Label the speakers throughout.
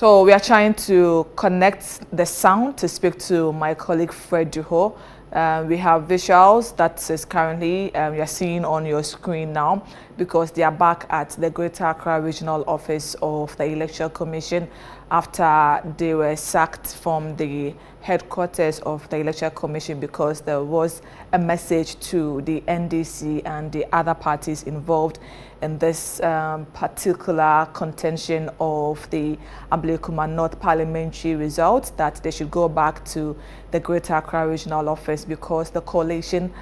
Speaker 1: So we are trying to connect the sound to speak to my colleague Fred Duho. We have visuals that is currently you're seeing on your screen now, because they are back at the Greater Accra Regional Office of the Electoral Commission after they were sacked from the headquarters of the Electoral Commission because there was a message to the NDC and the other parties involved in this particular contention of the Ablekuma North parliamentary results, that they should go back to the Greater Accra Regional Office because the coalition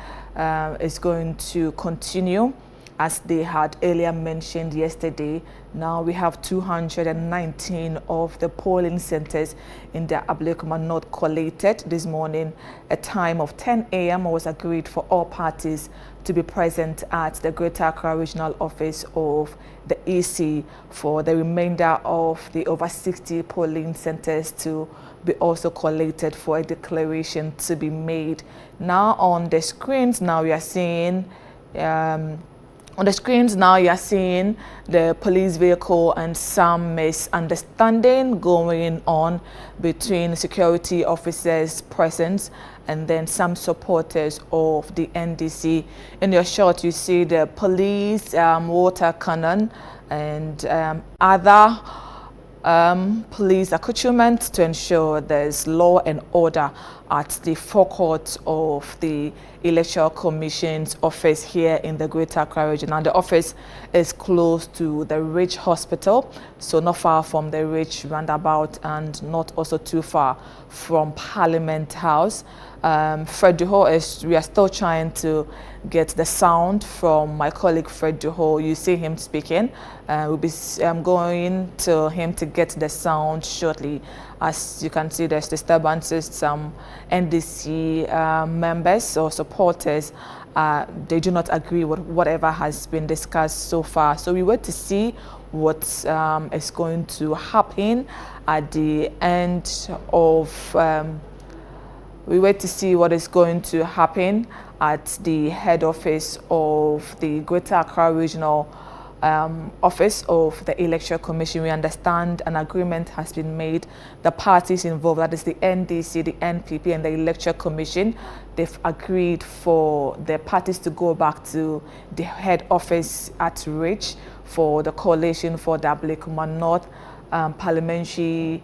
Speaker 1: is going to continue as they had earlier mentioned yesterday. Now we have 219 of the polling centers in the Ablekuma North collated this morning. A time of 10 a.m. was agreed for all parties to be present at the Greater Accra Regional Office of the EC for the remainder of the over 60 polling centers to be also collated for a declaration to be made. Now on the screens, now we are seeing on the screens now you are seeing the police vehicle and some misunderstanding going on between security officers present and then some supporters of the NDC. In your shot you see the police, water cannon and other police accoutrements to ensure there's law and order at the forecourt of the Electoral Commission's office here in the Greater Accra region. And the office is close to the Rich Hospital, so not far from the Rich roundabout and not also too far from Parliament House. Fred Duho we are still trying to get the sound from my colleague Fred Duho. You see him speaking. We'll be going to him to get the sound shortly. As you can see, there's disturbances. Some NDC members or supporters, they do not agree with whatever has been discussed so far. So we wait to see what is going to happen at the end of we wait to see what is going to happen at the head office of the Greater Accra Regional Office of the Electoral Commission. We understand an agreement has been made. The parties involved, that is the NDC, the NPP and the Electoral Commission, they've agreed for the parties to go back to the head office at Rich for the collation for the Ablekuma North parliamentary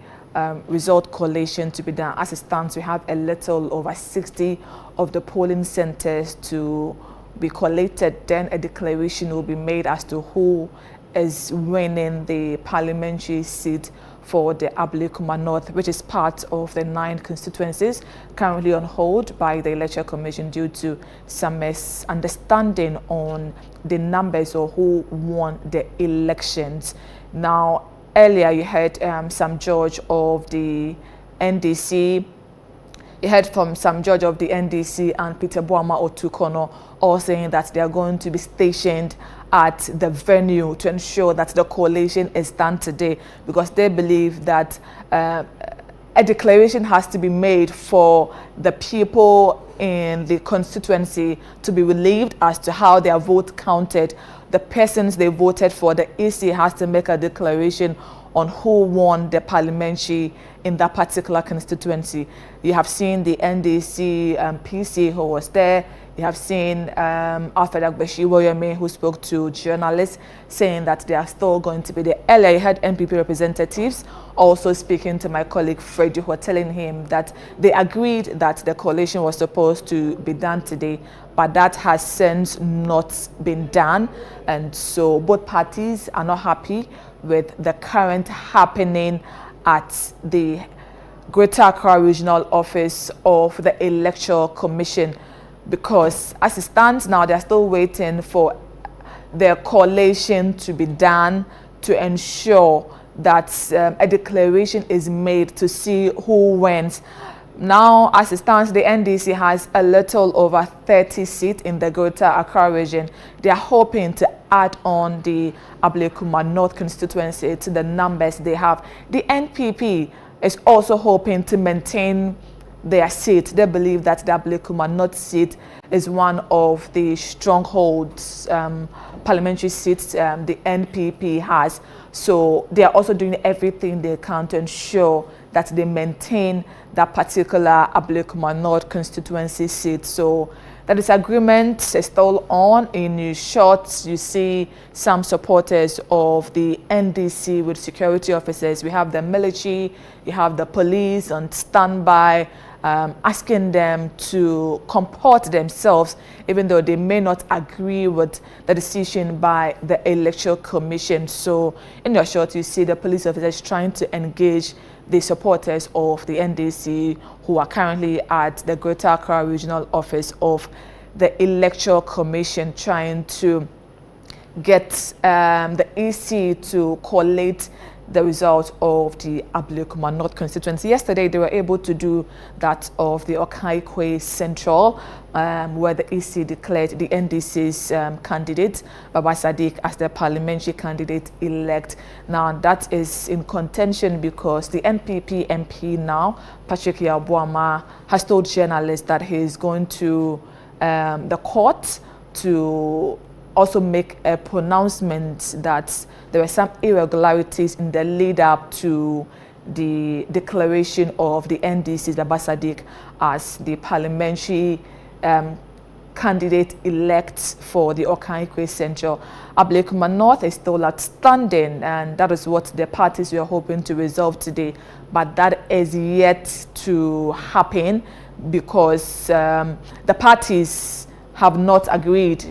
Speaker 1: result collation to be done. As it stands, we have a little over 60 of the polling centers to be collated. Then a declaration will be made as to who is winning the parliamentary seat for the Ablekuma North, which is part of the 9 constituencies currently on hold by the Electoral Commission due to some misunderstanding on the numbers or who won the elections. Now, earlier you heard Sam George of the NDC. You heard from Sam George of the NDC and Peter Boama Otukono all saying that they are going to be stationed at the venue to ensure that the collation is done today, because they believe that a declaration has to be made for the people in the constituency to be relieved as to how their vote counted. The persons they voted for, the EC has to make a declaration on who won the parliamentary in that particular constituency. You have seen the NDC PC who was there. You have seen Alfred Agbeshi-Woyome, who spoke to journalists saying that they are still going to be there. Earlier, you had NPP representatives also speaking to my colleague Freddy, who were telling him that they agreed that the coalition was supposed to be done today, but that has since not been done. And so both parties are not happy with the current happening at the Greater Accra Regional Office of the Electoral Commission, because as it stands now, they're still waiting for their collation to be done to ensure that a declaration is made to see who wins. Now, as it stands, the NDC has a little over 30 seats in the Greater Accra region. They are hoping to add on the Ablekuma North constituency to the numbers they have. The NPP is also hoping to maintain their seat. They believe that the Ablekuma North seat is one of the strongholds parliamentary seats the NPP has. So they are also doing everything they can to ensure that they maintain that particular Ablekuma North constituency seat. So the disagreement is still on. In short, you see some supporters of the NDC with security officers. We have the military, you have the police on standby, asking them to comport themselves, even though they may not agree with the decision by the Electoral Commission. So in your short, you see the police officers trying to engage the supporters of the NDC who are currently at the Greater Accra Regional Office of the Electoral Commission, trying to get the EC to collate the result of the Ablekuma North constituency. Yesterday, they were able to do that of the Okaikwe Central, where the EC declared the NDC's candidate, Baba Sadiq, as the parliamentary candidate-elect. Now, that is in contention because the NPP MP now, Patrick Yabuama, has told journalists that he is going to the court to also make a pronouncement that there were some irregularities in the lead up to the declaration of the NDC's Baba Sadiq as the parliamentary candidate-elect for the Okaikwe Central. Ablekuma North is still outstanding, and that is what the parties were hoping to resolve today. But that is yet to happen because the parties have not agreed.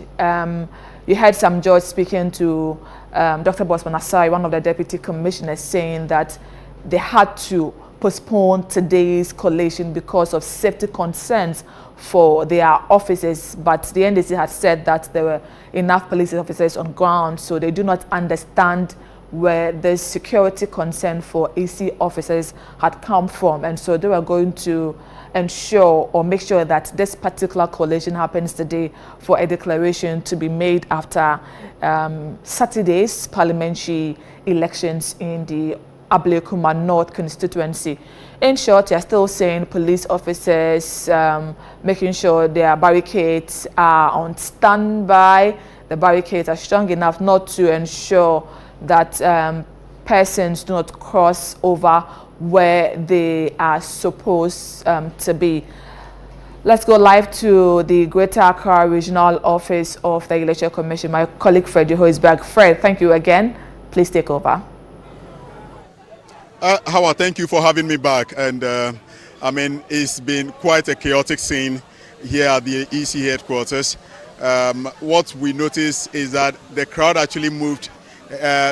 Speaker 1: You heard some judge speaking to Dr. Bosman Asai, one of the deputy commissioners, saying that they had to postpone today's collation because of safety concerns for their officers. But the NDC had said that there were enough police officers on ground, so they do not understand where the security concern for EC officers had come from. And so they were going to ensure or make sure that this particular collation happens today for a declaration to be made after Saturday's parliamentary elections in the Ablekuma North constituency. In short, you're still saying police officers making sure their barricades are on standby. The barricades are strong enough not to ensure that persons do not cross over where they are supposed to be. Let's go live to the Greater Accra Regional Office of the Electoral Commission. My colleague Fred is back. Fred, thank you again. Please take over.
Speaker 2: Howard, thank you for having me back. And I mean, it's been quite a chaotic scene here at the EC headquarters. What we noticed is that the crowd actually moved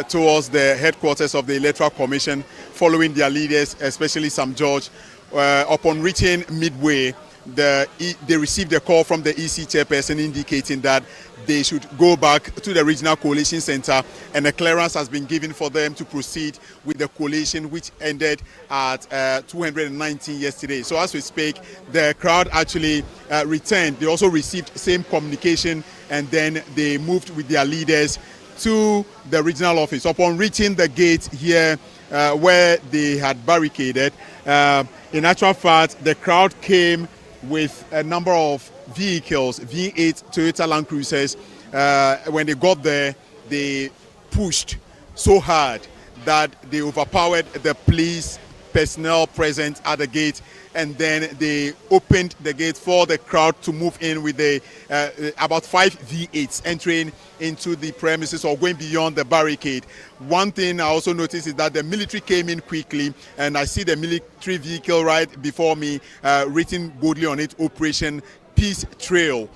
Speaker 2: towards the headquarters of the Electoral Commission, following their leaders, especially Sam George. Upon reaching midway, they received a call from the EC chairperson indicating that they should go back to the Regional Collation Center, and a clearance has been given for them to proceed with the collation, which ended at 219 yesterday. So as we speak, the crowd actually returned. They also received same communication, and then they moved with their leaders to the regional office. Upon reaching the gate here where they had barricaded, in actual fact, the crowd came with a number of vehicles, V8 Toyota Land Cruisers. When they got there, they pushed so hard that they overpowered the police personnel present at the gate, and then they opened the gate for the crowd to move in with about 5 V8s entering into the premises or going beyond the barricade. One thing I also noticed is that the military came in quickly, and I see the military vehicle right before me written boldly on it, Operation Peace Trail,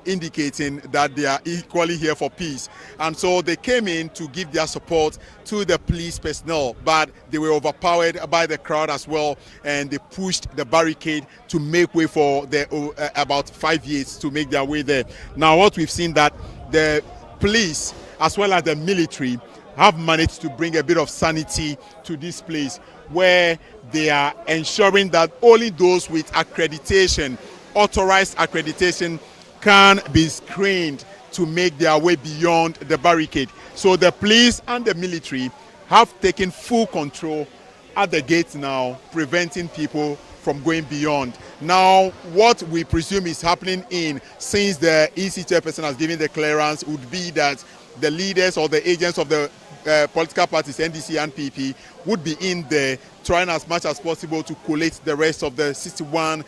Speaker 2: indicating that they are equally here for peace. And so they came in to give their support to the police personnel, but they were overpowered by the crowd as well, and they pushed the barricade to make way for the about 5 years to make their way there. Now what we've seen that the police as well as the military have managed to bring a bit of sanity to this place, where they are ensuring that only those with accreditation, authorized accreditation, can be screened to make their way beyond the barricade. So the police and the military have taken full control at the gates now, preventing people from going beyond. Now, what we presume is happening since the EC chairperson has given the clearance, would be that the leaders or the agents of the political parties, NDC and PP, would be in there trying as much as possible to collate the rest of the 61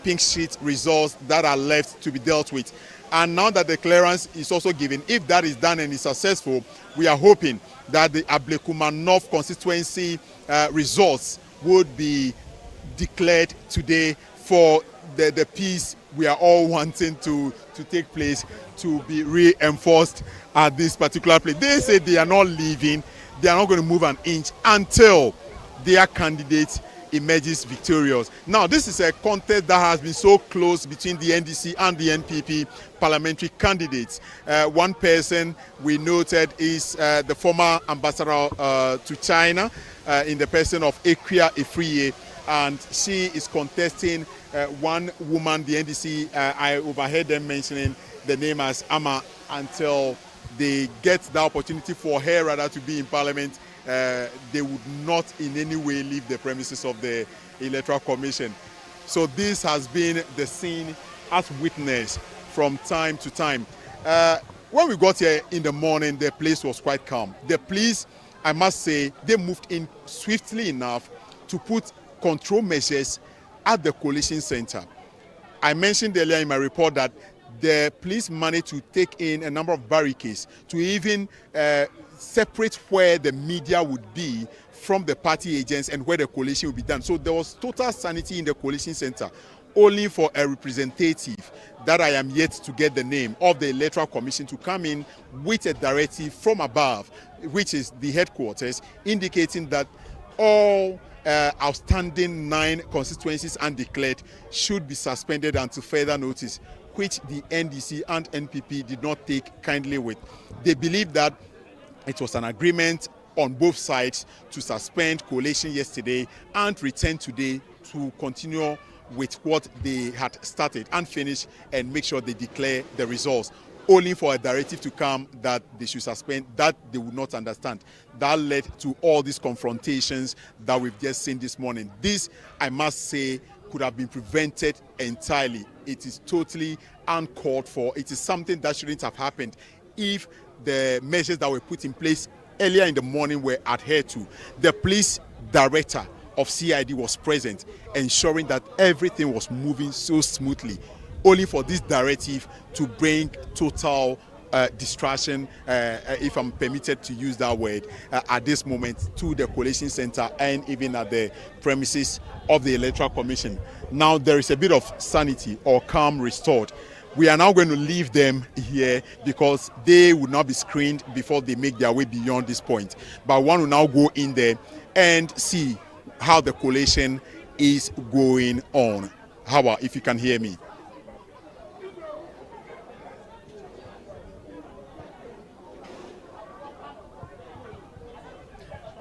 Speaker 2: pink sheet results that are left to be dealt with. And now that the clearance is also given, if that is done and is successful, we are hoping that the Ablekuma North constituency results would be declared today for the peace we are all wanting to take place, to be reinforced at this particular place. They say they are not leaving, they are not going to move an inch until their candidate emerges victorious. Now, this is a contest that has been so close between the NDC and the NPP parliamentary candidates. One person we noted is the former ambassador to China in the person of Accra Ifriye, and she is contesting one woman, the NDC. I overheard them mentioning the name as Ama, until they get the opportunity for her rather to be in parliament. They would not in any way leave the premises of the Electoral Commission. So this has been the scene as witnessed from time to time. When we got here in the morning, the place was quite calm. The police, I must say, they moved in swiftly enough to put control measures at the Collation Center. I mentioned earlier in my report that the police managed to take in a number of barricades to even separate where the media would be from the party agents and where the collation would be done. So there was total sanity in the Collation Center, only for a representative that I am yet to get the name of the Electoral Commission to come in with a directive from above, which is the headquarters, indicating that all outstanding 9 constituencies undeclared should be suspended until further notice, which the NDC and NPP did not take kindly with. They believe that it was an agreement on both sides to suspend collation yesterday and return today to continue with what they had started and finish and make sure they declare the results, only for a directive to come that they should suspend. That they would not understand. That led to all these confrontations that we've just seen this morning. This, I must say, could have been prevented entirely. It is totally uncalled for. It is something that shouldn't have happened if the measures that were put in place earlier in the morning were adhered to. The police director of CID was present, ensuring that everything was moving so smoothly, only for this directive to bring total distraction, if I'm permitted to use that word, at this moment to the Collation Center and even at the premises of the Electoral Commission. Now there is a bit of sanity or calm restored. We are now going to leave them here because they will not be screened before they make their way beyond this point. But one will now go in there and see how the collation is going on. Hawa, if you can hear me.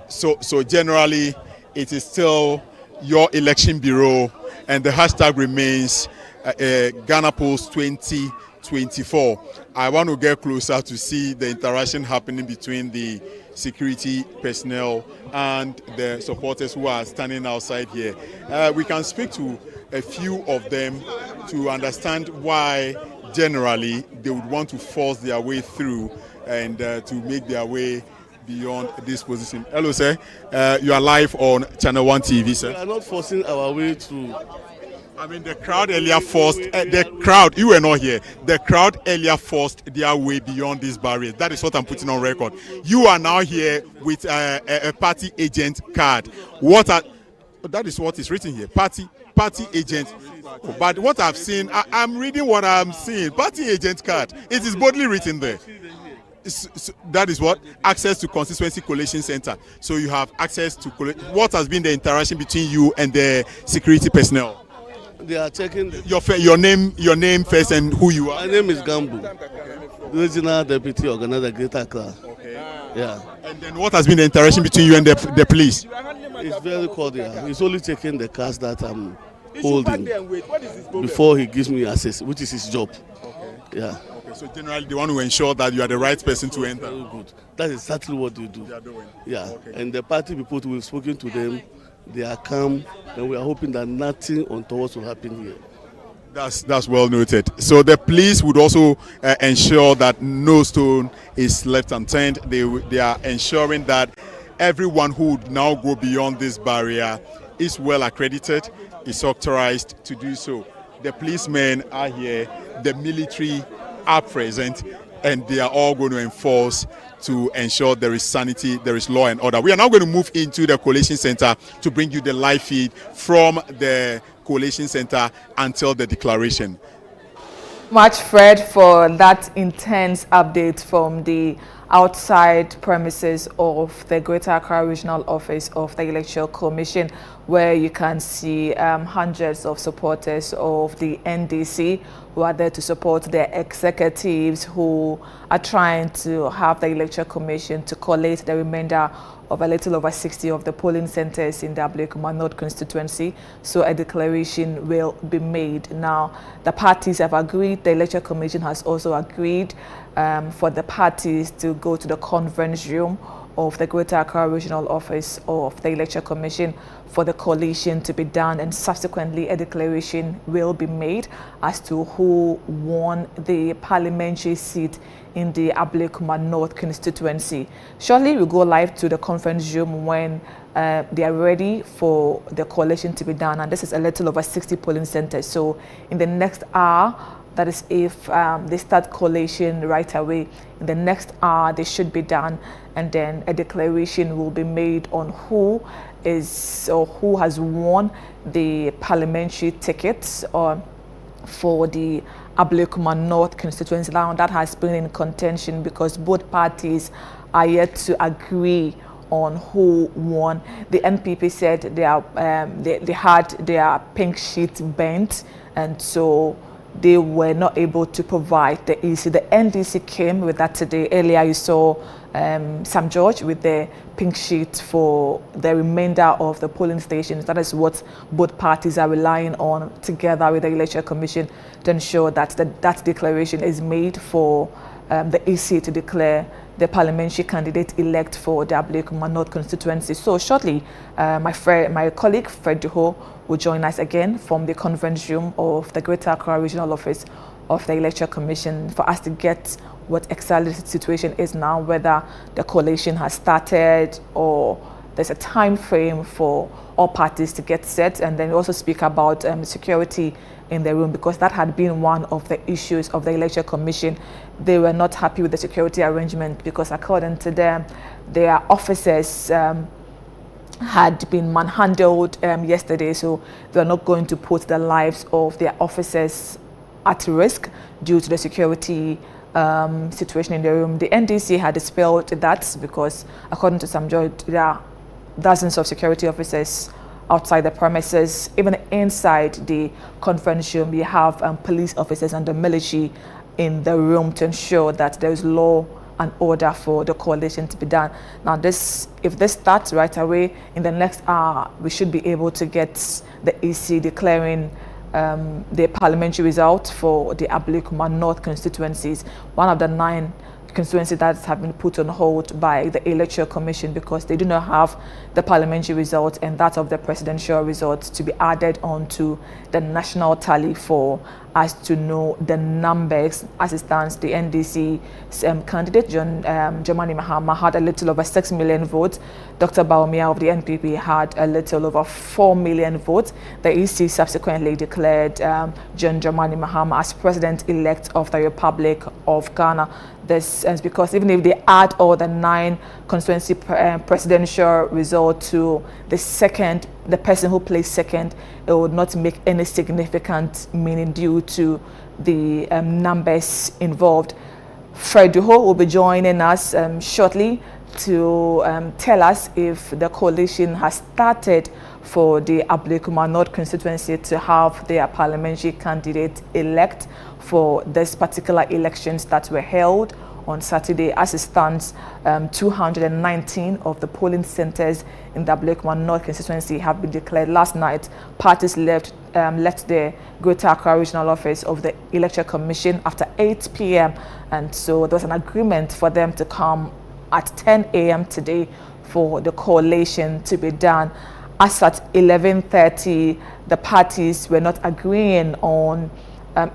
Speaker 2: So generally, it is still your election bureau, and the hashtag remains Ghana Polls 2024. I want to get closer to see the interaction happening between the security personnel and the supporters who are standing outside here. We can speak to a few of them to understand why generally they would want to force their way through and to make their way beyond this position. Hello, sir. You are live on Channel 1 TV, sir.
Speaker 3: We are not forcing our way through.
Speaker 2: I mean, the crowd earlier forced, you were not here, the crowd earlier forced their way beyond these barriers. That is what I'm putting on record. You are now here with a party agent card. That is what is written here, party agent. But what I've seen, I'm reading what I'm seeing, party agent card. It is boldly written there. So that is what? Access to constituency collation center. So you have access to what has been the interaction between you and the security personnel?
Speaker 3: They are checking
Speaker 2: your name first and who you are.
Speaker 3: My name is Gambu, regional deputy organizer, Greater Accra.
Speaker 2: Okay.
Speaker 3: Yeah.
Speaker 2: And then what has been the interaction between you and the police?
Speaker 3: It's very cordial. He's only checking the cards that I'm holding before he gives me access, which is his job.
Speaker 2: Okay.
Speaker 3: Yeah.
Speaker 2: Okay. So generally, they want to ensure that you are the right person to enter.
Speaker 3: Very good. That's exactly what they do.
Speaker 2: They are doing.
Speaker 3: Yeah,
Speaker 2: Okay.
Speaker 3: and the party people, we've spoken to them, they are calm, and we are hoping that nothing untoward will happen here.
Speaker 2: That's well noted. So the police would also ensure that no stone is left unturned. They are ensuring that everyone who would now go beyond this barrier is well accredited, is authorized to do so. The policemen are here, the military are present, and they are all going to enforce to ensure there is sanity, there is law and order. We are now going to move into the Collation Center to bring you the live feed from the Collation Center until the declaration.
Speaker 1: Much, Fred, for that intense update from the outside premises of the Greater Accra Regional Office of the Electoral Commission, where you can see hundreds of supporters of the NDC who are there to support their executives who are trying to have the Electoral Commission to collate the remainder of a little over 60 of the polling centers in the Ablekuma North constituency, so a declaration will be made. Now, the parties have agreed, the Electoral Commission has also agreed for the parties to go to the conference room of the Greater Accra Regional Office of the Electoral Commission for the collation to be done, and subsequently a declaration will be made as to who won the parliamentary seat in the Ablekuma North constituency. Shortly we'll go live to the conference room when they are ready for the collation to be done, and this is a little over 60 polling centers. So in the next hour, that is if they start collation right away, in the next hour they should be done, and then a declaration will be made on who is or who has won the parliamentary tickets for the Ablekuma North constituency. Now that has been in contention because both parties are yet to agree on who won. The NPP said they had their pink sheet bent, and so they were not able to provide the EC. The NDC came with that today. Earlier you saw Sam George with the pink sheet for the remainder of the polling stations. That is what both parties are relying on together with the Electoral Commission to ensure that that declaration is made for the EC to declare the parliamentary candidate-elect for the Ablekuma North constituency. So shortly, my colleague Fred Duho will join us again from the conference room of the Greater Accra Regional Office of the Electoral Commission for us to get what exactly the situation is now, whether the collation has started or there's a time frame for all parties to get set, and then we also speak about security in the room, because that had been one of the issues of the Electoral Commission. They were not happy with the security arrangement because according to them, their officers had been manhandled yesterday, so they're not going to put the lives of their officers at risk due to the security situation in the room. The NDC had dispelled that because according to Sam George, there are dozens of security officers outside the premises. Even inside the conference room, we have police officers and the military in the room to ensure that there is law and order for the coalition to be done. Now, if this starts right away, in the next hour, we should be able to get the EC declaring the parliamentary result for the Ablekuma North constituencies, one of the 9 constituencies that have been put on hold by the Electoral Commission because they do not have the parliamentary results and that of the presidential results to be added onto the national tally for us to know the numbers. As it stands, the NDC candidate John Dramani Mahama had a little over 6 million votes. Dr. Baumia of the NPP had a little over 4 million votes. The EC subsequently declared John Dramani Mahama as president-elect of the Republic of Ghana. This is because even if they add all the 9 constituency presidential results to the person who placed second, it would not make any significant meaning due to the numbers involved. Fred Duho will be joining us shortly to tell us if the coalition has started for the Ablekuma North constituency to have their parliamentary candidate elect for this particular elections that were held on Saturday. As it stands, 219 of the polling centers in the Ablekuma North constituency have been declared. Last night, parties left the Greater Accra Regional Office of the Electoral Commission after 8 p.m. and so there was an agreement for them to come at 10 a.m. today for the collation to be done. As at 11:30, the parties were not agreeing on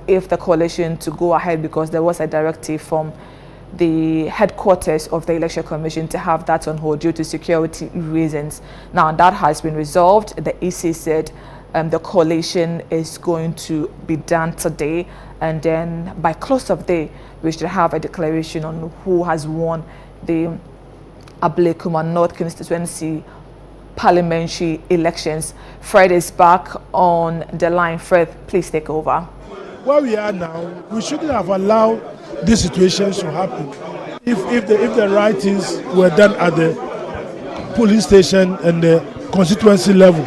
Speaker 1: if the collation to go ahead because there was a directive from the headquarters of the Election Commission to have that on hold due to security reasons. Now that has been resolved. The EC said the collation is going to be done today, and then by close of day we should have a declaration on who has won the Ablekuma North constituency parliamentary elections. Fred is back on the line. Fred, please take over.
Speaker 4: Where we are now, we shouldn't have allowed these situations to happen. If the right things were done at the police station and the constituency level.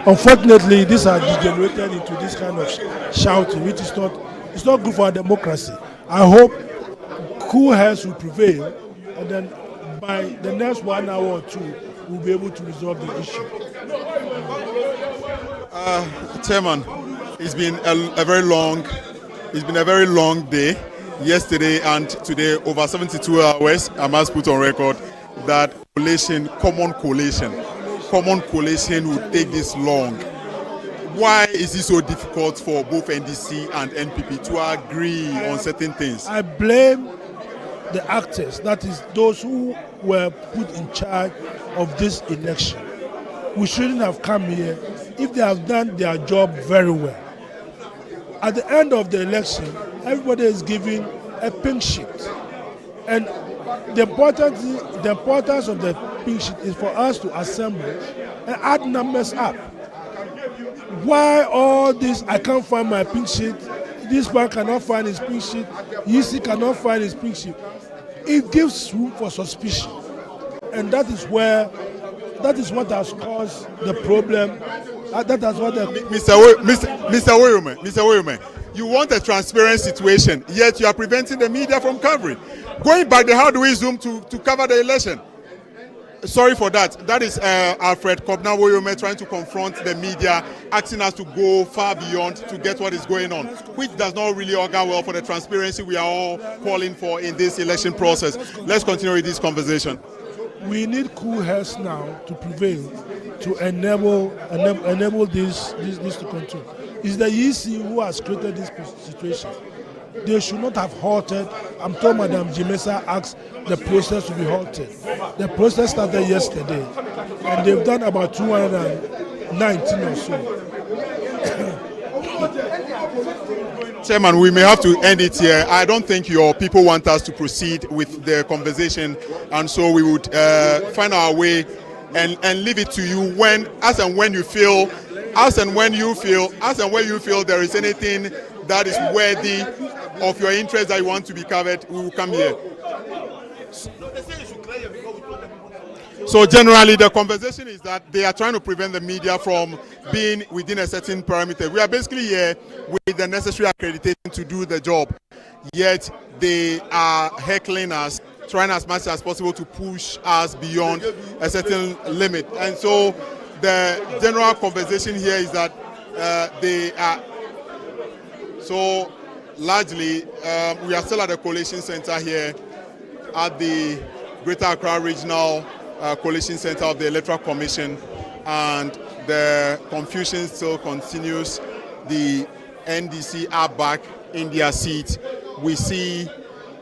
Speaker 4: Unfortunately, this has degenerated into this kind of shouting, which is not good for our democracy. I hope cool heads will prevail, and then by the next 1 hour or two, we'll be able to resolve the issue.
Speaker 2: Chairman, it's been a very long day. Yesterday and today, over 72 hours, I must put on record that common collation would take this long. Why is it so difficult for both NDC and NPP to agree on certain things?
Speaker 4: I blame the actors, that is those who were put in charge of this election. We shouldn't have come here if they have done their job very well. At the end of the election, everybody is given a pink sheet. And the importance of the pink sheet is for us to assemble and add numbers up. Why all this, I can't find my pink sheet, this one cannot find his pink sheet, EC cannot find his pink sheet. It gives room for suspicion. And that is what has caused the problem. That is what the
Speaker 2: Mr. William, you want a transparent situation, yet you are preventing the media from covering. Going back there, how do we zoom to cover the election? Sorry for that. That is Alfred Kobna Woyome trying to confront the media, asking us to go far beyond to get what is going on, which does not really augur well for the transparency we are all calling for in this election process. Let's continue with this conversation.
Speaker 4: We need cool heads now to prevail, to enable this to continue. It's the EC who has created this situation. They should not have halted. I'm told Madam Jimesa asked the process to be halted. The process started yesterday, and they've done about 219 or so.
Speaker 2: Chairman, we may have to end it here. I don't think your people want us to proceed with the conversation, and so we would find our way and leave it to you when you feel there is anything that is worthy of your interest that you want to be covered, we will come here. So generally the conversation is that they are trying to prevent the media from being within a certain parameter. We are basically here with the necessary accreditation to do the job, yet they are heckling us, trying as much as possible to push us beyond a certain limit. And so the general conversation here is that they are so largely we are still at the Collation Center here at the Greater Accra Regional Collation Center of the Electoral Commission, and the confusion still continues. The NDC are back in their seat.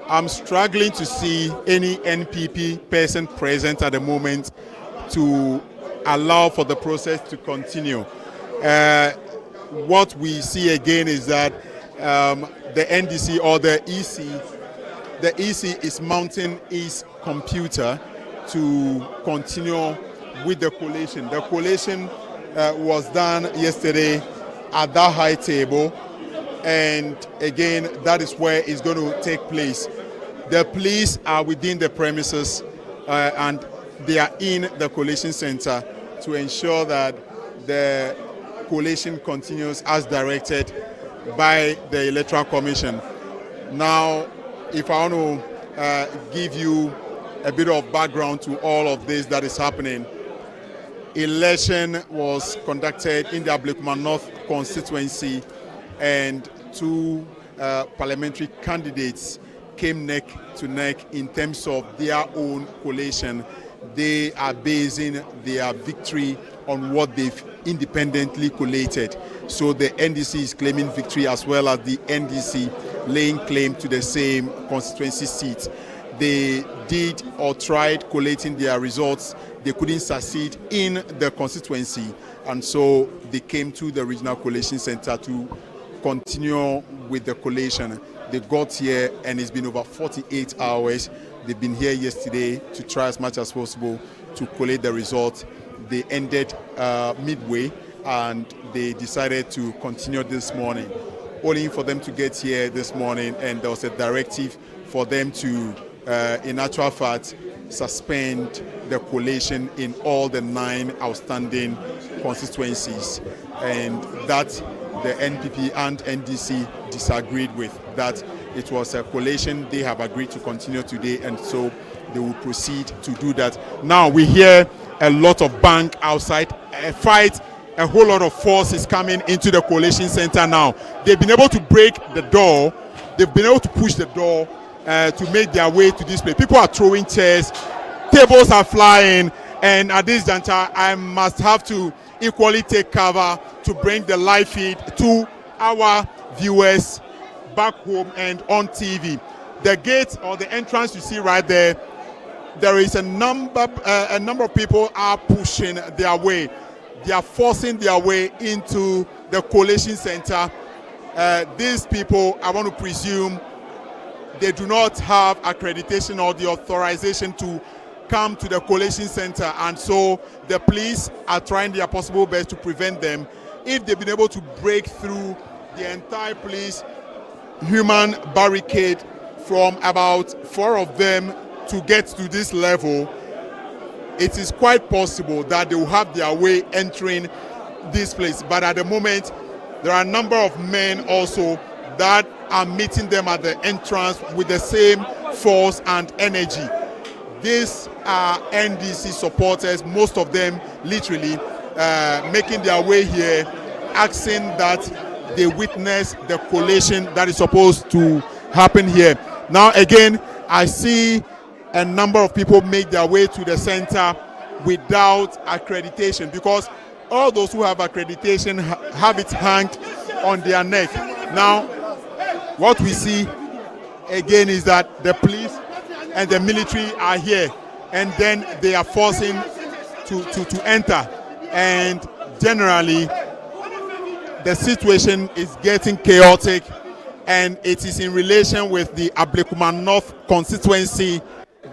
Speaker 2: I'm struggling to see any NPP person present at the moment to allow for the process to continue. What we see again is that the NDC or the EC is mounting its computer to continue with the collation. The collation was done yesterday at that high table, and again, that is where it's going to take place. The police are within the premises and they are in the collation center to ensure that the collation continues as directed by the Electoral Commission. Now, if I want to give you a bit of background to all of this that is happening. Election was conducted in the Ablekuma North constituency, and two parliamentary candidates came neck to neck in terms of their own collation. They are basing their victory on what they've independently collated. So the NDC is claiming victory, as well as the NDC laying claim to the same constituency seat. They did or tried collating their results. They couldn't succeed in the constituency, and so they came to the regional collation center to continue with the collation. They got here, and it's been over 48 hours. They've been here yesterday to try as much as possible to collate the results. They ended midway, and they decided to continue this morning. Only for them to get here this morning, and there was a directive for them to, in actual fact, suspend the collation in all the 9 outstanding constituencies, and that the NPP and NDC disagreed with. That it was a collation. They have agreed to continue today, and so they will proceed to do that. Now we hear a lot of bang outside, a fight, a whole lot of force is coming into the collation center now. They've been able to break the door. They've been able to push the door to make their way to this place. People are throwing chairs, tables are flying, and at this juncture, I must have to equally take cover to bring the live feed to our viewers back home and on TV. The gate or the entrance you see right there, there is a number of people are pushing their way. They are forcing their way into the collation center. These people, I want to presume, they do not have accreditation or the authorization to come to the collation center, and so the police are trying their possible best to prevent them. If they've been able to break through the entire police human barricade from about 4 of them to get to this level, it is quite possible that they will have their way entering this place. But at the moment, there are a number of men also that are meeting them at the entrance with the same force and energy. These are NDC supporters, most of them literally making their way here, asking that they witness the collation that is supposed to happen here. Now again, I see a number of people make their way to the center without accreditation, because all those who have accreditation have it hanged on their neck. Now, what we see again is that the police and the military are here, and then they are forcing to enter, and generally the situation is getting chaotic, and it is in relation with the Ablekuma North constituency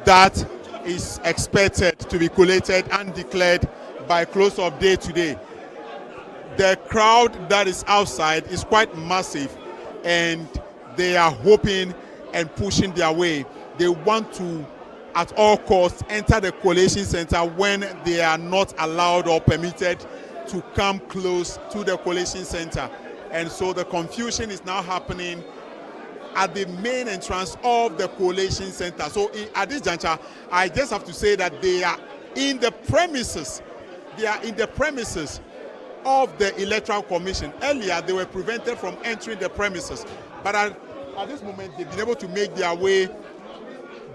Speaker 2: that is expected to be collated and declared by close of day today. The crowd that is outside is quite massive, and they are hoping and pushing their way. They want to, at all costs, enter the collation center when they are not allowed or permitted to come close to the collation center. And so the confusion is now happening at the main entrance of the collation center. So at this juncture, I just have to say that they are in the premises. They are in the premises of the Electoral Commission. Earlier, they were prevented from entering the premises. But at this moment, they've been able to make their way,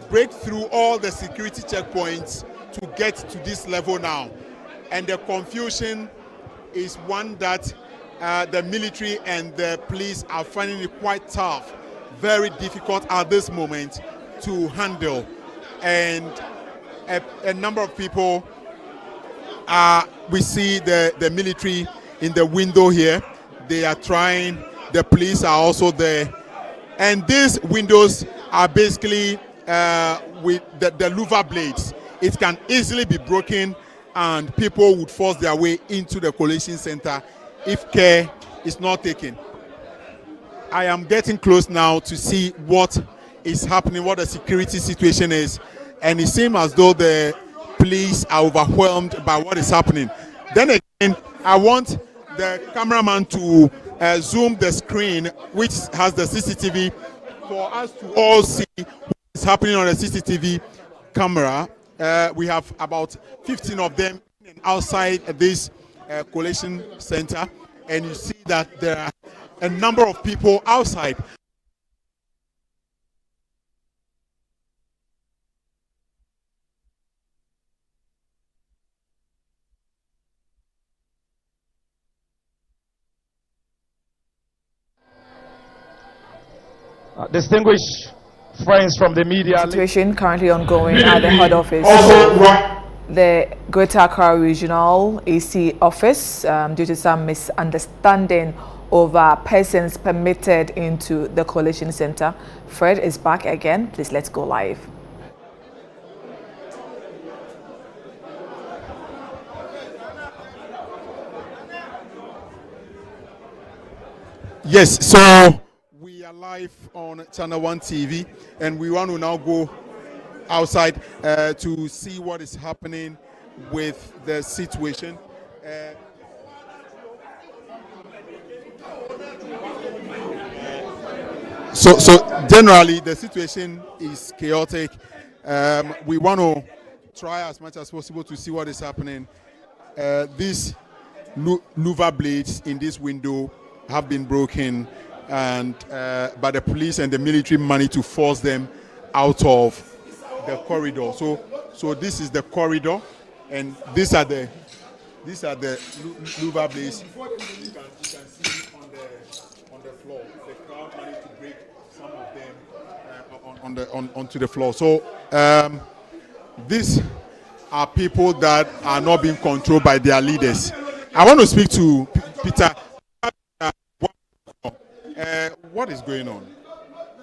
Speaker 2: break through all the security checkpoints to get to this level now. And the confusion is one that the military and the police are finding it quite tough, very difficult at this moment to handle. And a number of people, we see the military in the window here. They are trying, the police are also there. And these windows are basically with the louver blades. It can easily be broken, and people would force their way into the collation center if care is not taken. I am getting close now to see what is happening, what the security situation is, and it seems as though the police are overwhelmed by what is happening. Then again, I want the cameraman to zoom the screen, which has the CCTV, for us to all see It's happening on the CCTV camera. We have about 15 of them outside this collation center, and you see that there are a number of people outside.
Speaker 5: Distinguished friends from the media.
Speaker 1: Situation currently ongoing at the head office. The Greater Accra Regional AC office due to some misunderstanding over persons permitted into the Collation Center. Fred is back again. Please, let's go live.
Speaker 2: Yes, so we are live on Channel 1 TV, and we want to now go outside to see what is happening with the situation. So generally the situation is chaotic. We want to try as much as possible to see what is happening. These louver blades in this window have been broken, and by the police and the military managed to force them out of the corridor. So this is the corridor, and these are the louver blades. You can see on the floor. The crowd managed to break some of them onto the floor. So these are people that are not being controlled by their leaders. I want to speak to Peter. What is going on?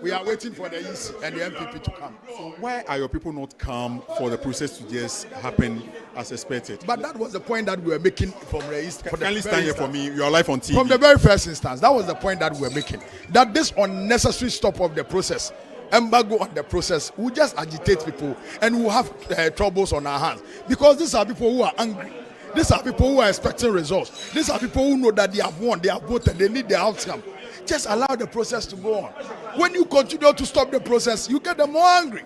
Speaker 6: We are waiting for the EC and the MPP to come.
Speaker 2: So why are your people not come for the process to just happen as expected?
Speaker 6: But that was the point that we were making from the East.
Speaker 2: Kindly stand here for me. You are live on TV.
Speaker 6: From the very first instance, that was the point that we were making. That this unnecessary stop of the process, embargo on the process, will just agitate people and will have troubles on our hands. Because these are people who are angry. These are people who are expecting results. These are people who know that they have won, they have voted, they need the outcome. Just allow the process to go on. When you continue to stop the process, you get them more angry.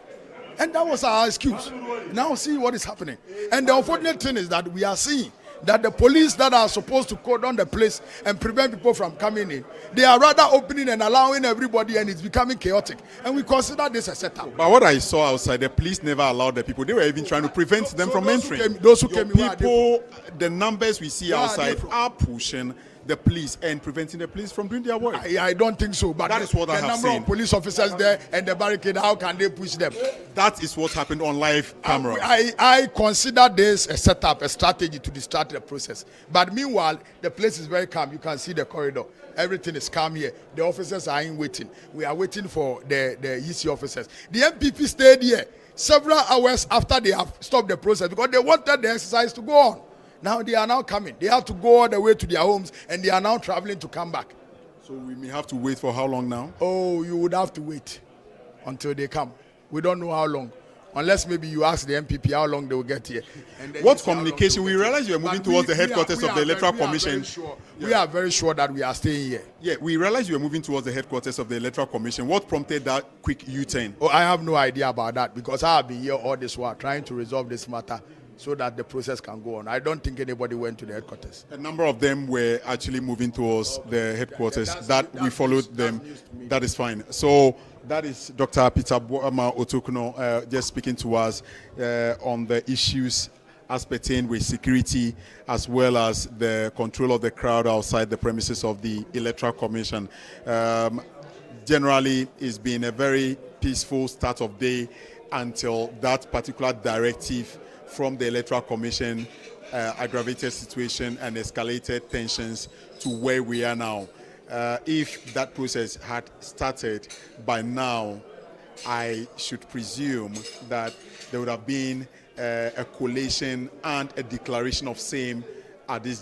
Speaker 6: And that was our excuse. Now see what is happening. And the unfortunate thing is that we are seeing that the police that are supposed to cordon the place and prevent people from coming in, they are rather opening and allowing everybody, and it's becoming chaotic. And we consider this a setup.
Speaker 2: But what I saw outside, the police never allowed the people. They were even trying to prevent them from entering.
Speaker 6: Those who came,
Speaker 2: people, the numbers we see outside are pushing the police and preventing the police from doing their work.
Speaker 6: I don't think so. But
Speaker 2: that is what I have seen.
Speaker 6: The number of police officers there and the barricade, how can they push them?
Speaker 2: That is what happened on live camera.
Speaker 6: I consider this a setup, a strategy to distract the process. But meanwhile, the place is very calm. You can see the corridor. Everything is calm here. The officers are in waiting. We are waiting for the EC officers. The MPP stayed here several hours after they have stopped the process because they wanted the exercise to go on. Now they are now coming. They have to go all the way to their homes, and they are now traveling to come back.
Speaker 2: So we may have to wait for how long now?
Speaker 6: Oh, you would have to wait until they come. We don't know how long. Unless maybe you ask the MPP how long they will get here. And
Speaker 2: what communication? We realize you are moving towards the headquarters of the Electoral Commission.
Speaker 6: We are very sure that we are staying here.
Speaker 2: Yeah, we realize you are moving towards the headquarters of the Electoral Commission. What prompted that quick U-turn?
Speaker 6: Oh, I have no idea about that because I have been here all this while trying to resolve this matter so that the process can go on. I don't think anybody went to the headquarters.
Speaker 2: A number of them were actually moving towards the headquarters. We followed them. That is fine. So that is Dr. Peter Otokuno just speaking to us on the issues as pertain with security as well as the control of the crowd outside the premises of the Electoral Commission. Generally, it's been a very peaceful start of day until that particular directive from the Electoral Commission aggravated situation and escalated tensions to where we are now. If that process had started by now, I should presume that there would have been a collation and a declaration of same at this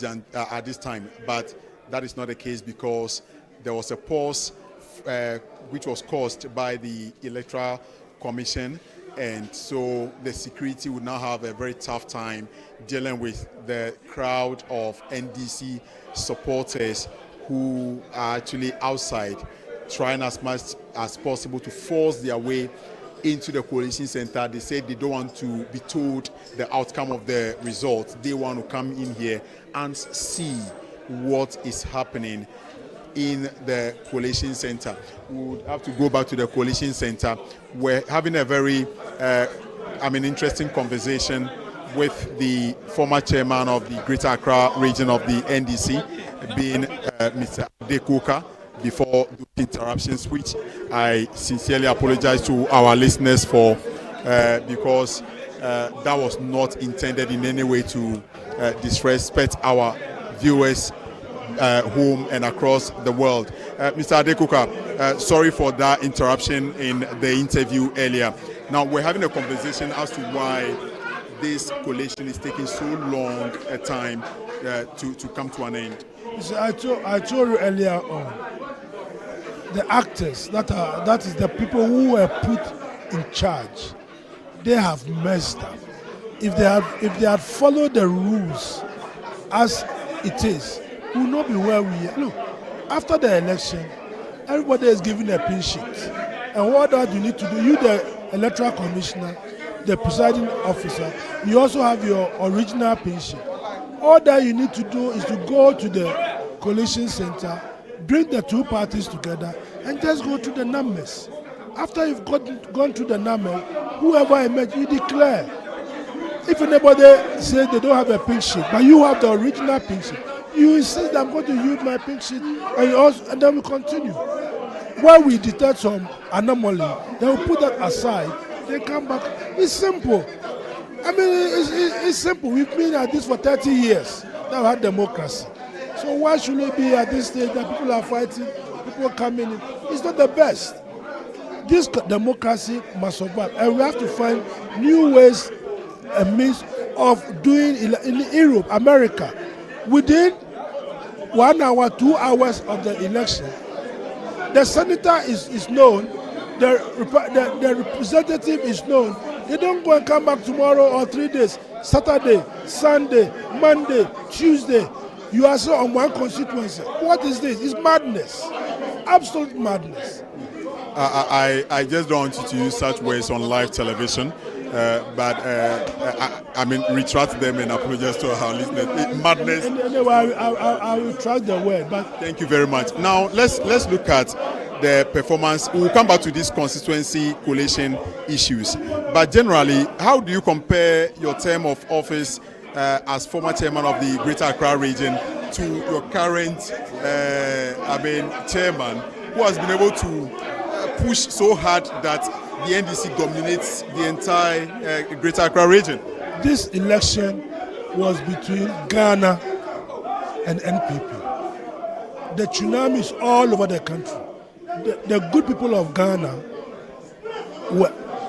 Speaker 2: time. But that is not the case because there was a pause which was caused by the Electoral Commission. And so the security would now have a very tough time dealing with the crowd of NDC supporters who are actually outside trying as much as possible to force their way into the coalition center. They said they don't want to be told the outcome of the results. They want to come in here and see what is happening in the coalition center. We would have to go back to the coalition center. We're having a very interesting conversation with the former chairman of the Greater Accra region of the NDC, being Mr. Ablekuma. Before the interruptions, which I sincerely apologize to our listeners for, because that was not intended in any way to disrespect our viewers home and across the world. Mr. Ablekuma, sorry for that interruption in the interview earlier. Now we're having a conversation as to why this collation is taking so long a time to come to an end.
Speaker 4: So I told you earlier on, the actors that is the people who were put in charge, they have messed up. If they had followed the rules as it is, we will not be where we are. Look, after the election, everybody is given a pin sheet, and what that you need to do, you the electoral commissioner, the presiding officer, you also have your original pin sheet. All that you need to do is to go to the coalition center, bring the two parties together, and just go through the numbers. After you've gone through the numbers, whoever emerges, you declare. If anybody says they don't have a pink sheet, but you have the original pink sheet, you insist I'm going to use my pink sheet, and then we continue. When we detect some anomaly, then we put that aside, they come back. It's simple. I mean, it's simple. We've been at this for 30 years. Now we have democracy. So why should it be at this stage that people are fighting, people coming in? It's not the best. This democracy must survive, and we have to find new ways and means of doing in Europe, America. Within 1 hour, 2 hours of the election, the senator is known, the representative is known. They don't go and come back tomorrow or 3 days, Saturday, Sunday, Monday, Tuesday. You are so on one constituency. What is this? It's madness. Absolute madness.
Speaker 2: I just don't want you to use such words on live television, but retract them and apologize to our listeners. Madness.
Speaker 4: Anyway, I will retract the word. But
Speaker 2: thank you very much. Now let's look at the performance. We'll come back to these constituency collation issues. But generally, how do you compare your term of office as former chairman of the Greater Accra region to your current chairman, who has been able to push so hard that the NDC dominates the entire Greater Accra region?
Speaker 4: This election was between Ghana and NPP. The tsunami is all over the country. The good people of Ghana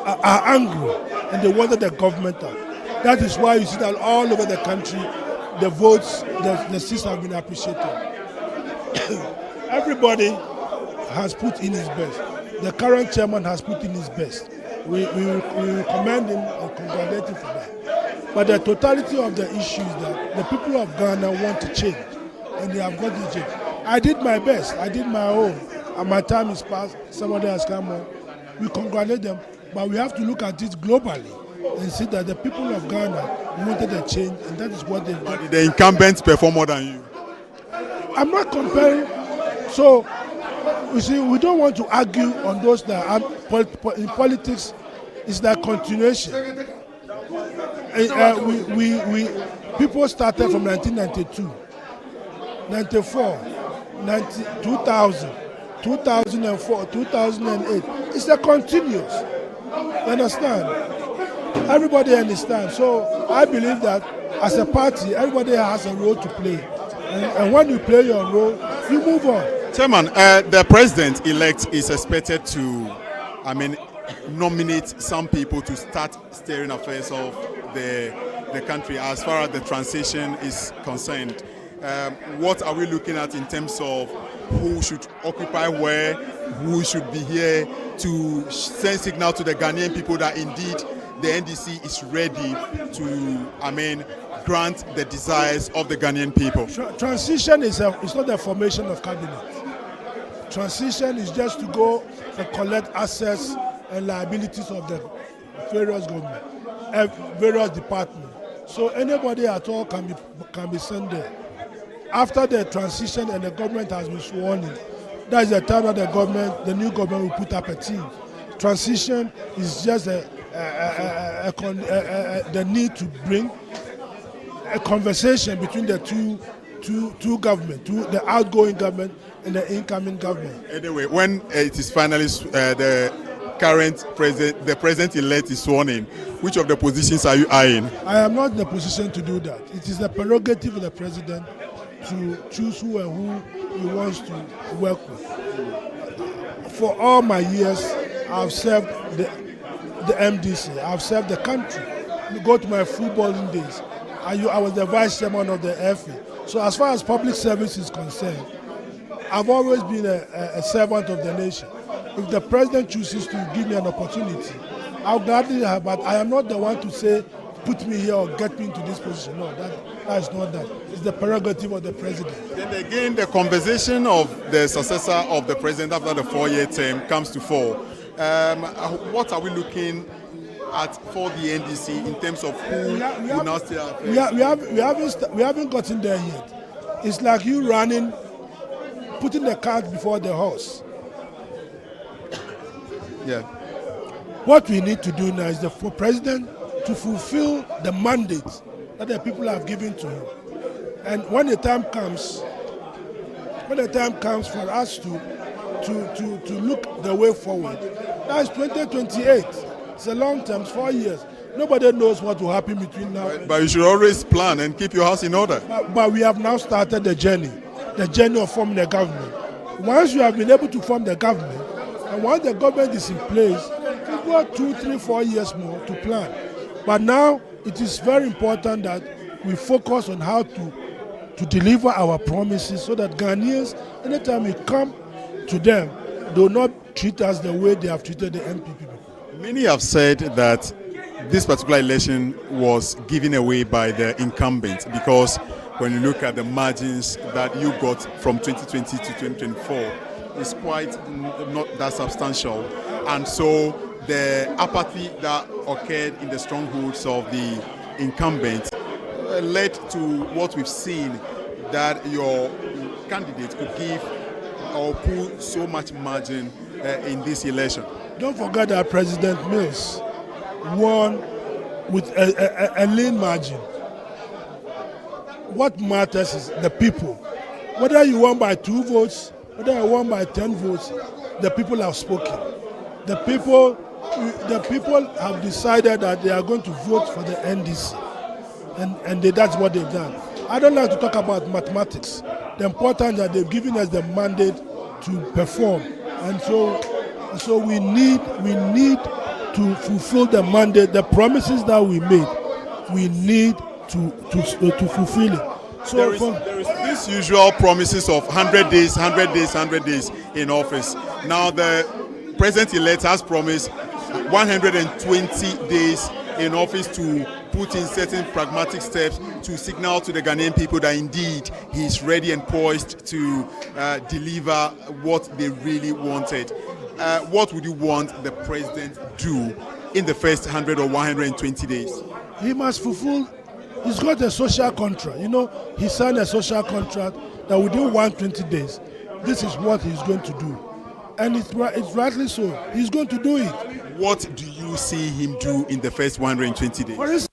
Speaker 4: are angry, and they wanted the government out. That is why you see that all over the country, the votes, the seats have been appreciated. Everybody has put in his best. The current chairman has put in his best. We commend him and congratulate him for that. But the totality of the issue is that the people of Ghana want to change, and they have got to change. I did my best. I did my own. And my time is past. Somebody has come on. We congratulate them, but we have to look at it globally and see that the people of Ghana wanted a change, and that is what they've got.
Speaker 2: Did the incumbents perform more than you?
Speaker 4: I'm not comparing. So, you see, we don't want to argue on those that are in politics. It's that continuation. People started from 1992, 94, 2000, 2004, 2008. It's a continuous. You understand? Everybody understands. So I believe that as a party, everybody has a role to play. And when you play your role, you move on.
Speaker 2: Chairman, the president-elect is expected to, nominate some people to start steering affairs of the country as far as the transition is concerned. What are we looking at in terms of who should occupy where, who should be here to send signal to the Ghanaian people that indeed the NDC is ready to, grant the desires of the Ghanaian people?
Speaker 4: Transition is not the formation of cabinet. Transition is just to go and collect assets and liabilities of the various government, various departments. So anybody at all can be sent there. After the transition and the government has been sworn in, that is the time that the new government will put up a team. Transition is just the need to bring a conversation between the two government, the outgoing government and the incoming government.
Speaker 2: Anyway, when it is finally the current president, the president-elect is sworn in, which of the positions are you eyeing?
Speaker 4: I am not in the position to do that. It is the prerogative of the president to choose who and who he wants to work with. For all my years, I've served the MDC, I've served the country. You go to my footballing days, I was the vice chairman of the FA. So as far as public service is concerned, I've always been a servant of the nation. If the president chooses to give me an opportunity, I'll gladly have, but I am not the one to say, put me here or get me into this position. No, that is not that. It's the prerogative of the president.
Speaker 2: Then again, the conversation of the successor of the president after the 4-year term comes to fore. What are we looking at for the NDC in terms of who will now stay out?
Speaker 4: We haven't gotten there yet. It's like you running, putting the cart before the horse.
Speaker 2: Yeah.
Speaker 4: What we need to do now is for president to fulfill the mandate that the people have given to him. And when the time comes for us to look the way forward, that's 2028. It's a long term, it's 4 years. Nobody knows what will happen between now and
Speaker 2: But you should always plan and keep your house in order.
Speaker 4: But we have now started the journey of forming the government. Once you have been able to form the government, and once the government is in place, you've got 2, 3, 4 years more to plan. But now it is very important that we focus on how to deliver our promises so that Ghanaians, anytime we come to them, do not treat us the way they have treated the NPP people.
Speaker 2: Many have said that this particular election was given away by the incumbent because when you look at the margins that you got from 2020 to 2024, it's quite not that substantial. And so the apathy that occurred in the strongholds of the incumbent led to what we've seen, that your candidate could give or pull so much margin in this election.
Speaker 4: Don't forget that President Mills won with a lean margin. What matters is the people. Whether you won by 2 votes, whether you won by 10 votes, the people have spoken. The people have decided that they are going to vote for the NDC, and that's what they've done. I don't like to talk about mathematics. The important that they've given us the mandate to perform, and so we need to fulfill the mandate, the promises that we made. We need to fulfill it. So
Speaker 2: there is this usual promises of 100 days, 100 days, 100 days in office. Now the president-elect has promised 120 days in office to put in certain pragmatic steps to signal to the Ghanaian people that indeed he is ready and poised to deliver what they really wanted. What would you want the president to do in the first 100 or 120 days?
Speaker 4: He must fulfill. He's got a social contract. You know, he signed a social contract that within 120 days, this is what he's going to do. And it's rightly so. He's going to do it.
Speaker 2: What do you see him do in the first 120 days?
Speaker 4: For instance,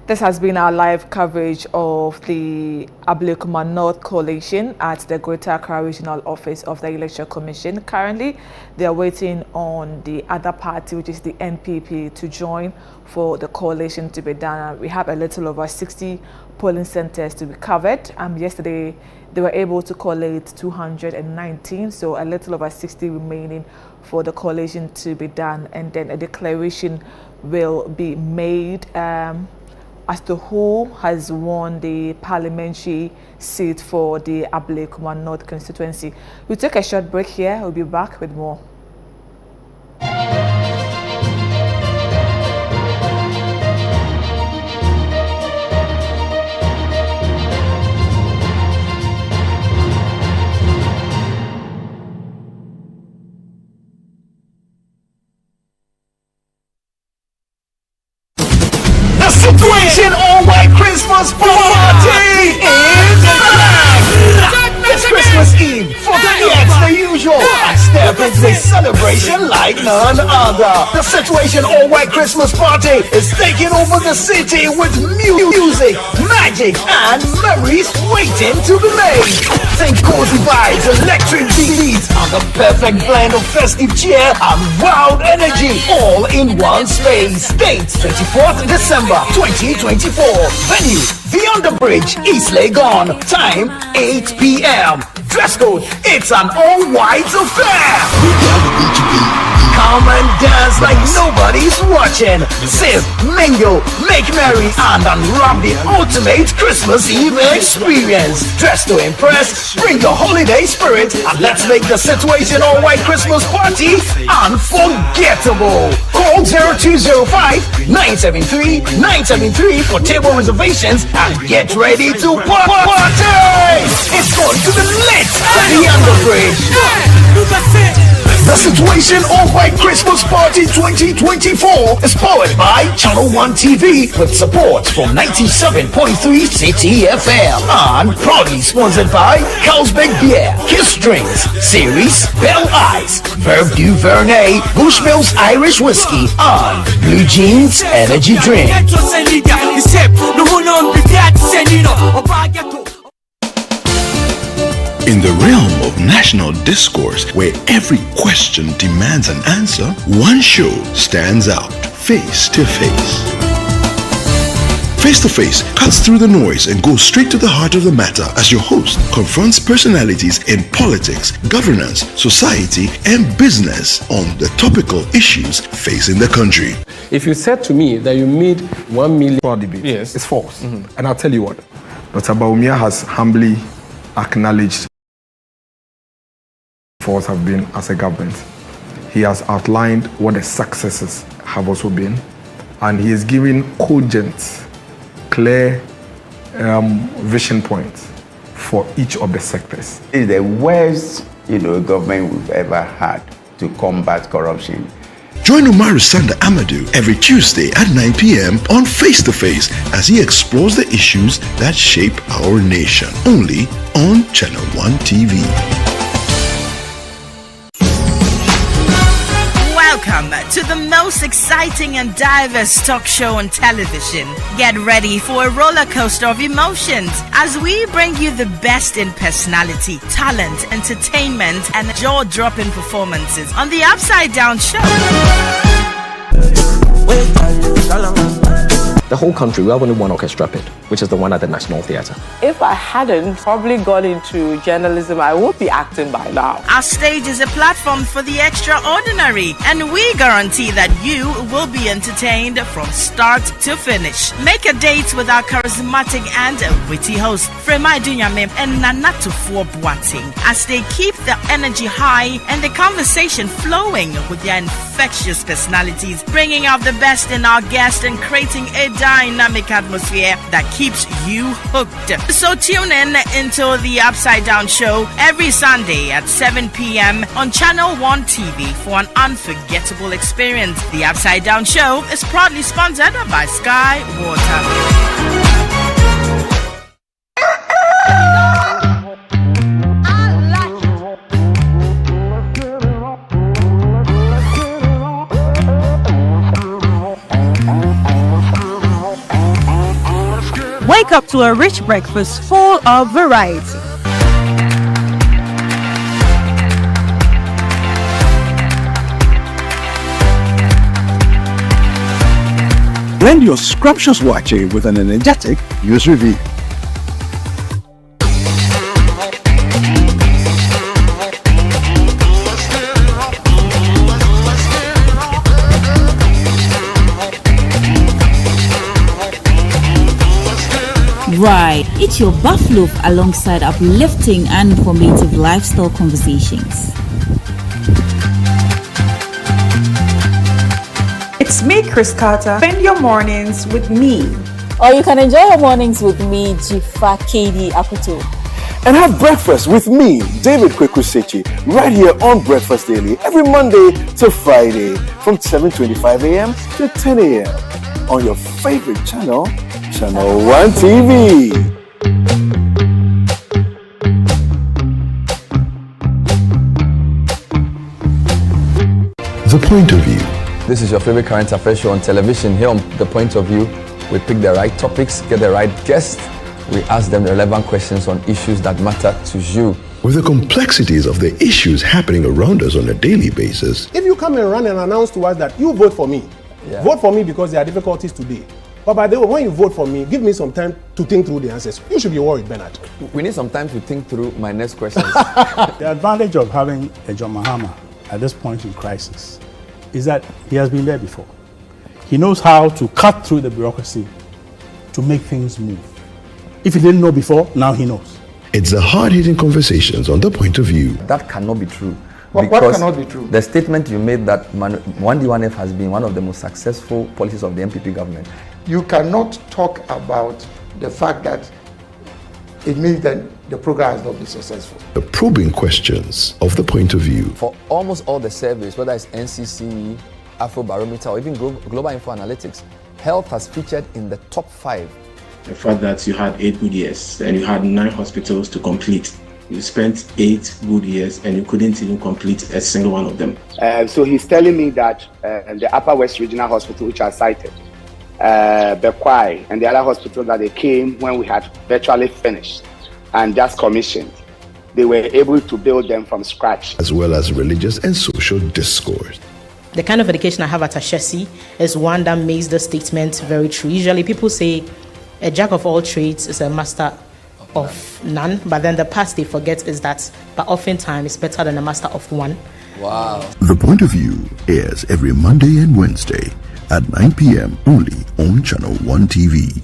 Speaker 1: this has been our live coverage of the Ablekuma North Collation at the Greater Accra Regional Office of the Electoral Commission. Currently, they are waiting on the other party, which is the NPP, to join for the collation to be done. We have a little over 60 polling centers to be covered. Yesterday, they were able to collate 219, so a little over 60 remaining for the collation to be done, and then a declaration will be made as to who has won the parliamentary seat for the Ablekuma North constituency. We'll take a short break here. We'll be back with more.
Speaker 7: Situation all-white Christmas party is back! It's Christmas Eve, forget the usual, and step into a celebration like none other. The Situation all-white Christmas party is taking over the city with music, magic, and memories waiting to be made. Think cozy vibes, electric beats, and the perfect blend of festive cheer and wild energy, all in one space. Date 24th December 2024. Venue The Underbridge, East Legon. Time 8 p.m. Dress code, it's an all-white affair. Come and dance like nobody's watching. Sip, mingle, make merry, and unwrap the ultimate Christmas Eve experience. Dress to impress, bring the holiday spirit, and let's make the Situation all-white Christmas party unforgettable. Call 0205-973-973 for table reservations and get ready to party! It's going to be lit at the Underbridge. The Situation all-white Christmas Party 2024 is powered by Channel 1 TV with support from 97.3 City FM and proudly sponsored by Carlsberg Beer, Kiss Drinks, Series, Bell Ice, Verve du Vernet, Bushmills Irish Whiskey, and Blue Jeans Energy Drink.
Speaker 8: In the realm of national discourse, where every question demands an answer, one show stands out: Face to Face. Face to Face cuts through the noise and goes straight to the heart of the matter as your host confronts personalities in politics, governance, society, and business on the topical issues facing the country.
Speaker 9: If you said to me that you made 1 million debate,
Speaker 5: Yes.
Speaker 9: it's false. And I'll tell you what. Dr. Baumia has humbly acknowledged faults have been as a government. He has outlined what the successes have also been, and he is giving cogent, clear vision points for each of the sectors.
Speaker 10: It's the worst, government we've ever had to combat corruption.
Speaker 8: Join Umaru Sanda Amadou every Tuesday at 9 p.m. on Face to Face as he explores the issues that shape our nation. Only on Channel 1 TV.
Speaker 11: Welcome to the most exciting and diverse talk show on television. Get ready for a roller coaster of emotions as we bring you the best in personality, talent, entertainment, and jaw-dropping performances on the Upside Down Show.
Speaker 9: The whole country, we have only one orchestra pit, which is the one at the National Theatre.
Speaker 12: If I hadn't probably gone into journalism, I would be acting by now.
Speaker 11: Our stage is a platform for the extraordinary, and we guarantee that you will be entertained from start to finish. Make a date with our charismatic and witty host, Frema Dunyame and Nanatufo Boating, as they keep the energy high and the conversation flowing with their infectious personalities, bringing out the best in our guests and creating a dynamic atmosphere that keeps you hooked. So tune in into the Upside Down Show every Sunday at 7 p.m. on Channel 1 TV for an unforgettable experience. The Upside Down Show is proudly sponsored by Sky Water.
Speaker 13: Wake up to a rich breakfast full of variety.
Speaker 14: Blend your scrumptious wache with an energetic Use Review.
Speaker 15: Variety. Eat your buffalo alongside uplifting and informative lifestyle conversations.
Speaker 13: It's me, Chris Carter. Spend your mornings with me.
Speaker 16: Or you can enjoy your mornings with me, Jifa KD Akuto.
Speaker 14: And have breakfast with me, David Kwekusechi, right here on Breakfast Daily, every Monday to Friday from 7:25 a.m. to 10 a.m. on your favorite channel, Channel 1 TV.
Speaker 8: The Point of View.
Speaker 17: This is your favorite current affairs show on television. Here on The Point of View, we pick the right topics, get the right guests. We ask them relevant questions on issues that matter to you.
Speaker 8: With the complexities of the issues happening around us on a daily basis.
Speaker 18: If you come and run and announce to us that you vote for me, vote for me because there are difficulties today. But by the way, when you vote for me, give me some time to think through the answers. You should be worried, Bernard.
Speaker 17: We need some time to think through my next questions.
Speaker 19: The advantage of having a John Mahama at this point in crisis is that he has been there before. He knows how to cut through the bureaucracy to make things move. If he didn't know before, now he knows.
Speaker 8: It's the hard-hitting conversations on The Point of View.
Speaker 17: That cannot be true.
Speaker 18: What cannot be true?
Speaker 17: The statement you made that 1D1F has been one of the most successful policies of the MPP government.
Speaker 18: You cannot talk about the fact that it means that the program has not been successful.
Speaker 8: The probing questions of The Point of View.
Speaker 17: For almost all the surveys, whether it's NCC, Afrobarometer, or even Global Info Analytics, health has featured in the top 5.
Speaker 20: The fact that you had 8 good years and you had 9 hospitals to complete. You spent 8 good years and you couldn't even complete a single one of them.
Speaker 21: So he's telling me that the Upper West Regional Hospital, which I cited, Bekwai, and the other hospital that they came when we had virtually finished and just commissioned, they were able to build them from scratch.
Speaker 8: As well as religious and social discourse.
Speaker 22: The kind of education I have at Ashesi is one that makes the statement very true. Usually people say a jack of all trades is a master of none, but then the part they forget is that, but oftentimes it's better than a master of one.
Speaker 17: Wow.
Speaker 8: The Point of View airs every Monday and Wednesday at 9 p.m. only on Channel 1 TV.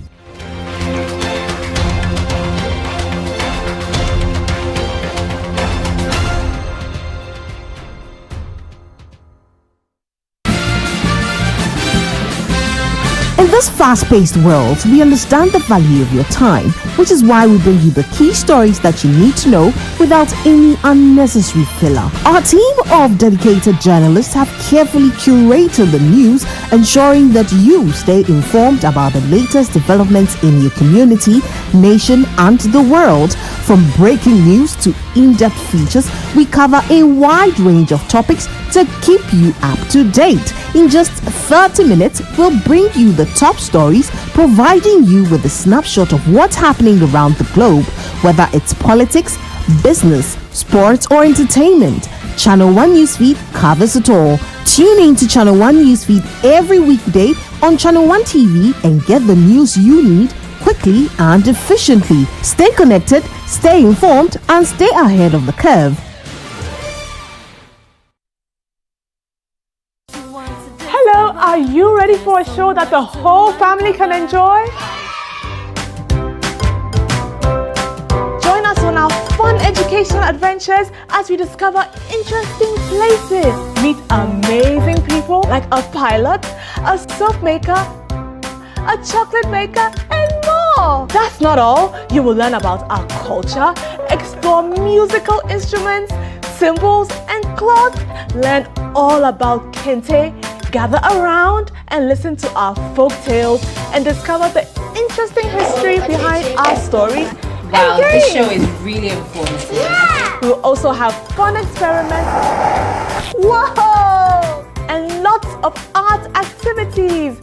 Speaker 23: In this fast-paced world, we understand the value of your time, which is why we bring you the key stories that you need to know without any unnecessary filler. Our team of dedicated journalists have carefully curated the news, ensuring that you stay informed about the latest developments in your community, nation, and the world. From breaking news to in-depth features, we cover a wide range of topics to keep you up to date. In just 30 minutes, we'll bring you the top stories, providing you with a snapshot of what's happening around the globe, whether it's politics, business, sports, or entertainment. Channel 1 Newsfeed covers it all. Tune in to Channel 1 Newsfeed every weekday on Channel 1 TV and get the news you need quickly and efficiently. Stay connected, stay informed, and stay ahead of the curve.
Speaker 24: Hello, are you ready for a show that the whole family can enjoy? Join us on our fun educational adventures as we discover interesting places, meet amazing people like a pilot, a soap maker, a chocolate maker, and more. That's not all. You will learn about our culture, explore musical instruments, symbols, and clothes, learn all about Kente, gather around and listen to our folk tales and discover the interesting history behind our stories.
Speaker 25: Wow, this show is really informative.
Speaker 24: Yeah! We'll also have fun experiments. Whoa! And lots of art activities.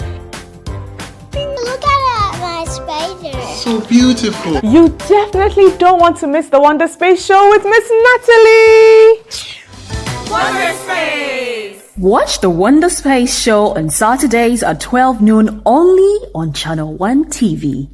Speaker 26: Look at my spider. So beautiful.
Speaker 24: You definitely don't want to miss the Wonder Space Show with Miss Natalie.
Speaker 25: Wonder Space!
Speaker 13: Watch the Wonder Space Show on Saturdays at 12 noon only on Channel 1 TV.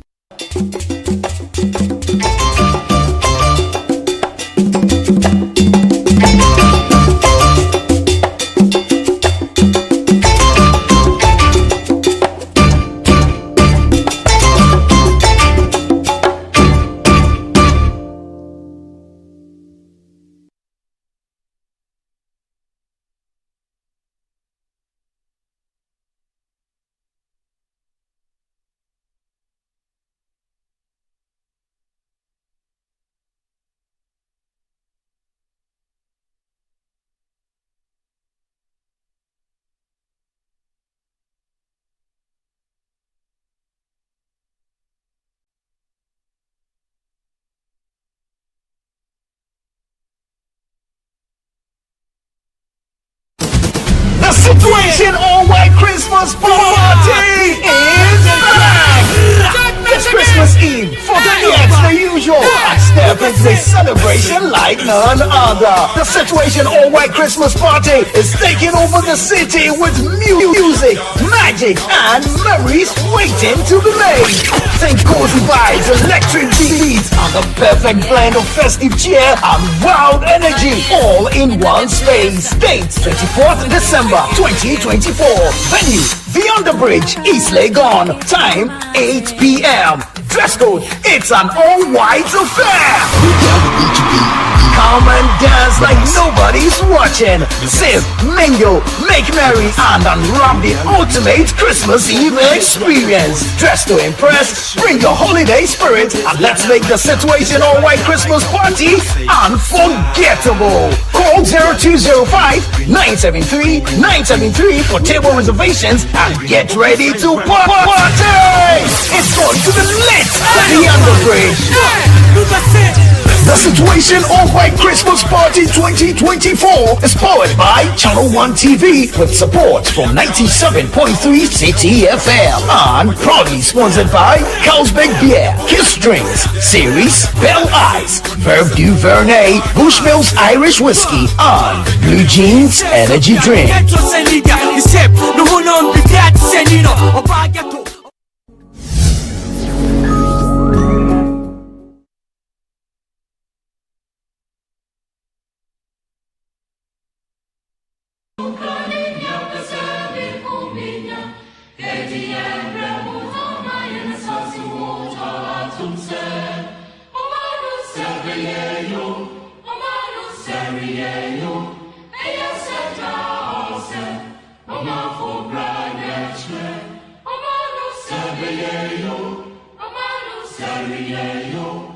Speaker 1: Christmas party is back! It's Christmas Eve, 48th, the usual. I step into this celebration like none other. The Situation All White Christmas Party is taking over the city with music, magic, and memories waiting to be made. Think cozy vibes, electric beats, and the perfect blend of festive cheer and wild energy, all in one space. Date 24th December 2024. Venue Beyond the Bridge, East Legon. Time 8 p.m. Dress code, it's an all-white affair. Come and dance like nobody's watching. Sip, mingle, make merry, and unwrap the ultimate Christmas Eve experience. Dress to impress, bring your holiday spirit, and let's make the Situation All White Christmas Party unforgettable. Call 0205-973-973 for table reservations and get ready to party! It's going to be lit at the Underbridge. The Situation All White Christmas Party 2024 is powered by Channel 1 TV with support from 97.3 City FM and proudly sponsored by Carlsberg Beer, Kiss Drinks, Series, Bell Ice, Verve du Vernet, Bushmills Irish Whiskey, and Blue Jeans Energy Drink.
Speaker 25: Yo